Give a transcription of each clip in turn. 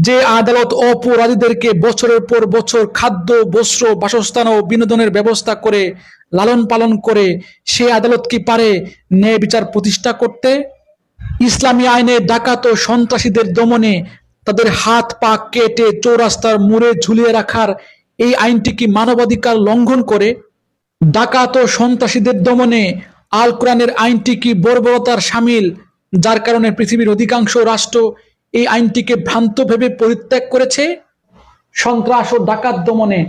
যে আদালত অপরাধীদেরকে বছরের পর বছর খাদ্য, বস্ত্র, বাসস্থান ও বিনোদনের ব্যবস্থা করে লালন পালন করে, সে আদালত কি পারে ন্যায় বিচার প্রতিষ্ঠা করতে? ইসলামী আইনে ডাকাত ও সন্ত্রাসীদের দমনে তাদের হাত পা কেটে চৌরাস্তার মোড়ে ঝুলিয়ে রাখার এই আইনটি কি মানবাধিকার লঙ্ঘন করে? ডাকাত ও সন্ত্রাসীদের দমনে আল কোরআনের আইনটি কি বর্বরতার শামিল, যার কারণে পৃথিবীর অধিকাংশ রাষ্ট্র এই আইনটিকে ভ্রান্ত ভেবে পরিত্যাগ করেছে? সন্ত্রাস ও ডাকাত দমনে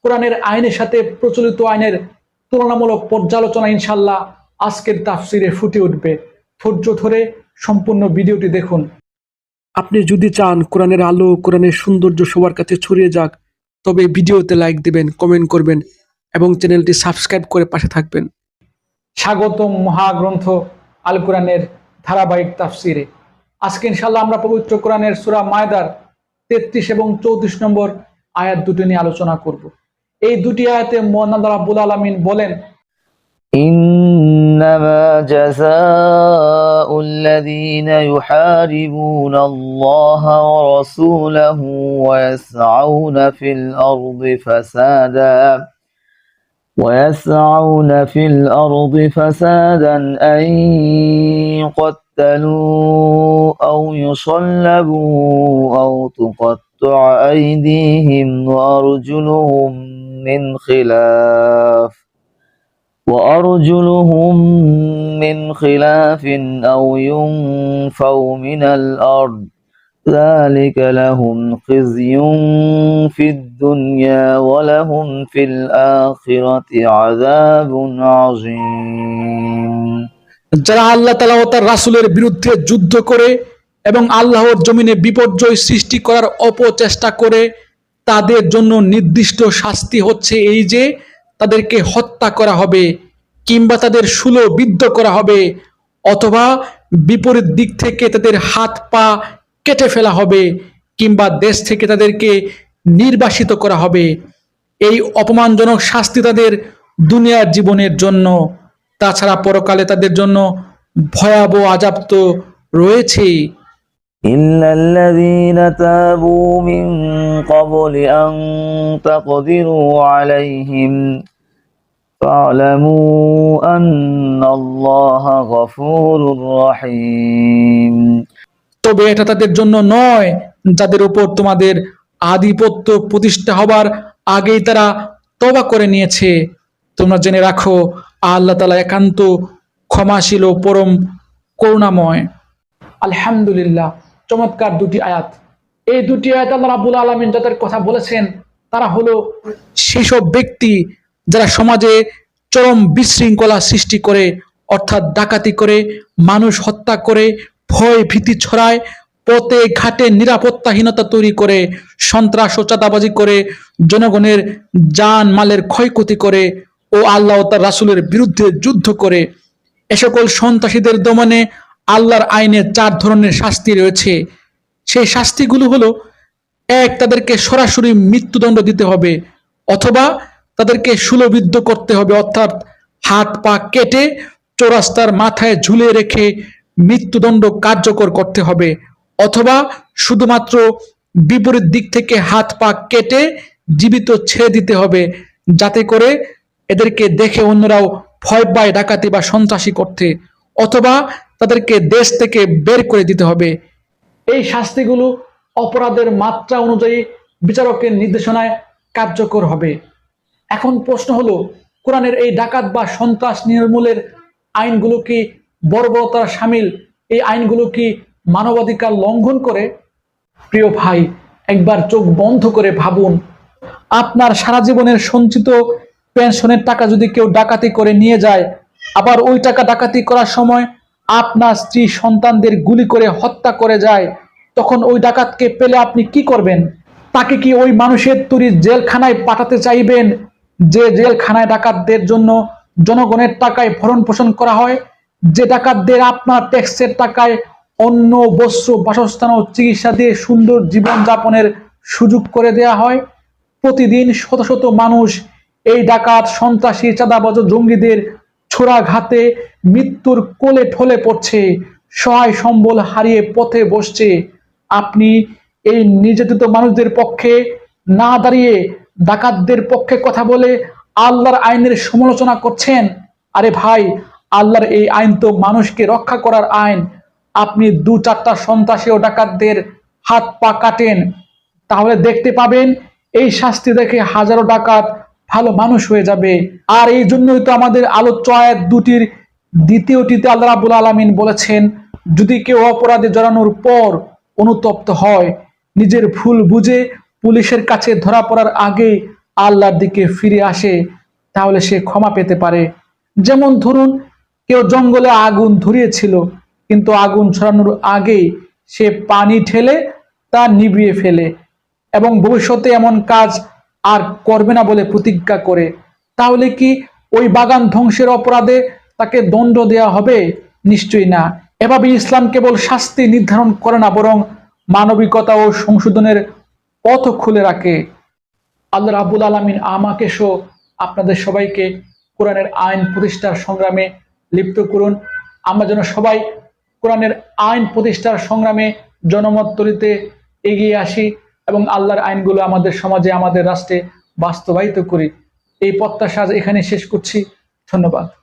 কোরআনের আইনের সাথে প্রচলিত আইনের তুলনামূলক পর্যালোচনা ইনশাল্লাহ আজকের তাফসিরে ফুটে উঠবে। ধৈর্য ধরে সম্পূর্ণ ভিডিওটি দেখুন। আপনি যদি চান কোরআনের আলো, কোরআনের সৌন্দর্য সবার কাছে ছড়িয়ে যাক, তবে ভিডিওতে লাইক দিবেন, কমেন্ট করবেন এবং চ্যানেলটি সাবস্ক্রাইব করে পাশে থাকবেন। স্বাগতম মহাগ্রন্থ আল কোরআনের ধারাবাহিক তাফসিরে। আজকে ইনশাআল্লাহ আমরা পবিত্র কোরআনের সূরা মায়দার 33 এবং 34 নম্বর আয়াত দুটি নিয়ে আলোচনা করব। এই দুটি আয়াতে মহান আল্লাহ রাব্বুল আলামিন বলেন, إنما جزاء الذين يحاربون الله ورسوله ويسعون في الأرض فسادا أن يقتلوا أو يصلبوا أو تقطع أيديهم وأرجلهم من خلاف أو ينفوا من الأرض ذلك لهم خزي في الدنيا ولهم في الآخرة عذاب عظيم। যারা আল্লাহ তাআলা ও তার রাসূলের বিরুদ্ধে যুদ্ধ করে এবং আল্লাহর জমিনে বিপর্যয় সৃষ্টি করার অপচেষ্টা করে, তাদের জন্য নির্দিষ্ট শাস্তি হচ্ছে এই যে তাদেরকে হত্যা করা হবে, কিংবা তাদের শূলবিদ্ধ করা হবে, অথবা বিপরীত দিক থেকে তাদের হাত পা কেটে ফেলা হবে, কিংবা দেশ থেকে তাদেরকে নির্বাসিত করা হবে। এই অপমানজনক শাস্তি তাদের দুনিয়ার জীবনের জন্য, তাছাড়া পরকালে তাদের জন্য ভয়াবহ আযাব তো রয়েছে। إلا الذين تابوا من قبل أن تقدروا عليهم فاعلموا أن الله غفور رحيم। তবে এটা তাদের জন্য নয় যাদের উপর তোমাদের আধিপত্য প্রতিষ্ঠা হবার আগেই তারা তওবা করে নিয়েছে। তোমরা জেনে রাখো, আল্লাহ তাআলা একান্ত ক্ষমাশীল ও পরম করুণাময়। আলহামদুলিল্লাহ, চমৎকার দুটি আয়াত। এই দুটি আয়াত আল্লাহ রাব্বুল আলামিন যাদের কথা বলেছেন তারা হলো সেসব ব্যক্তি যারা সমাজে চরম বিশৃঙ্খলা সৃষ্টি করে, অর্থাৎ ডাকাতি করে, মানুষ হত্যা করে, ভয় ভীতি ছড়ায়, পথে ঘাটে নিরাপত্তাহীনতা তৈরি করে, সন্ত্রাস ও চাঁদাবাজি করে, জনগণের জান মালের ক্ষয়ক্ষতি করে ও আল্লাহ ও তার রাসূলের বিরুদ্ধে যুদ্ধ করে। এ সকল সন্ত্রাসীদের দমনে আল্লাহর আইনে 4 ধরনের শাস্তি রয়েছে। সেই শাস্তিগুলো হলো, 1, তাদেরকে সরাসরি মৃত্যুদণ্ড দিতে হবে, অথবা তাদেরকে শূলবিদ্ধ করতে হবে, অর্থাৎ হাত পা কেটে চৌরাস্তার মাথায় ঝুলিয়ে রেখে মৃত্যুদণ্ড কার্যকর করতে হবে, অথবা শুধুমাত্র বিপরীত দিক থেকে হাত পা কেটে জীবিত ছেড়ে দিতে হবে, যাতে করে এদেরকে দেখে অন্যরাও ভয় পায় ডাকাতি বা সন্ত্রাসী করতে, অথবা তাদেরকে দেশ থেকে বের করে দিতে হবে। এই শাস্তিগুলো অপরাধের মাত্রা অনুযায়ী বিচারকের নির্দেশনায় কার্যকর হবে। এখন প্রশ্ন হলো, কোরআনের এই ডাকাত বা সন্ত্রাস নির্মূলের আইনগুলো কি বর্বরতার শামিল? এই আইনগুলো কি মানবাধিকার লঙ্ঘন করে? প্রিয় ভাই, একবার চোখ বন্ধ করে ভাবুন, আপনার সারা জীবনের সঞ্চিত পেনশনের টাকা যদি কেউ ডাকাতি করে নিয়ে যায়, আবার ওই টাকা ডাকাতি করার সময় আপনার স্ত্রী সন্তানদের গুলি করে হত্যা করে যায়, তখন ওই ডাকাতকে পেলে আপনি কি করবেন? তাকে কি ওই মানুষের তৈরি জেলখানায় পাঠাতে চাইবেন, যে জেলখানায় ডাকাতদের জন্য জনগণের টাকায় ভরণ পোষণ করা হয়, যে ডাকাতদের আপনার ট্যাক্সের টাকায় অন্ন, বস্ত্র, বাসস্থান ও চিকিৎসা দিয়ে সুন্দর জীবন যাপনের সুযোগ করে দেয়া হয়? প্রতিদিন শত শত মানুষ এই ডাকাত, সন্ত্রাসী, চাঁদাবাজ, জঙ্গিদের ছোড়াঘাতে মৃত্যুর কোলে ঢলে পড়ছে, সহায় সম্বল হারিয়ে পথে বসছে। আপনি এই নির্যাতিত মানুষদের পক্ষে না দাঁড়িয়ে ডাকাতদের পক্ষে কথা বলে আল্লাহর আইনের সমালোচনা করছেন। আরে ভাই, আল্লাহর এই আইন তো মানুষকে রক্ষা করার আইন। আপনি 2-4টা সন্ত্রাসী ও ডাকাতদের হাত পা কাটেন, তাহলে দেখতে পাবেন এই শাস্তি দেখে হাজারো ডাকাত ভালো মানুষ হয়ে যাবে। আর এই জন্যই তো আমাদের আলোচ্য আয়াত দুটির দ্বিতীয়টিতে আল্লাহ রাব্বুল আলামিন বলেছেন, যদি কেউ অপরাধে জড়ানোর পর অনুতপ্ত হয়, নিজের ভুল বুঝে পুলিশের কাছে ধরা পড়ার আগে আল্লাহর দিকে ফিরে আসে, তাহলে সে ক্ষমা পেতে পারে। যেমন ধরুন, কেউ জঙ্গলে আগুন ধরিয়েছিল, কিন্তু আগুন ছড়ানোর আগে সে পানি ঢেলে তা নিভিয়ে ফেলে এবং ভবিষ্যতে এমন কাজ আর করবে না বলে প্রতিজ্ঞা করে, তাহলে কি ওই বাগান ধ্বংসের অপরাধে তাকে দণ্ড দেওয়া হবে? নিশ্চয়ই না। এভাবে ইসলাম কেবল শাস্তি নির্ধারণ করে না, বরং মানবিকতা ও সংশোধনের পথ খুলে রাখে। আল্লাহ রাব্বুল আলামিন আমাকে সহ আপনাদের সবাইকে কোরআনের আইন প্রতিষ্ঠার সংগ্রামে লিপ্ত করুন। আমরা যেন সবাই কোরআনের আইন প্রতিষ্ঠার সংগ্রামে জনমত তৈরিতে এগিয়ে আসি এবং আল্লাহর আইনগুলো আমাদের সমাজে, আমাদের রাষ্ট্রে বাস্তবায়িত করি। এই প্রত্যাশা এখানে শেষ করছি। ধন্যবাদ।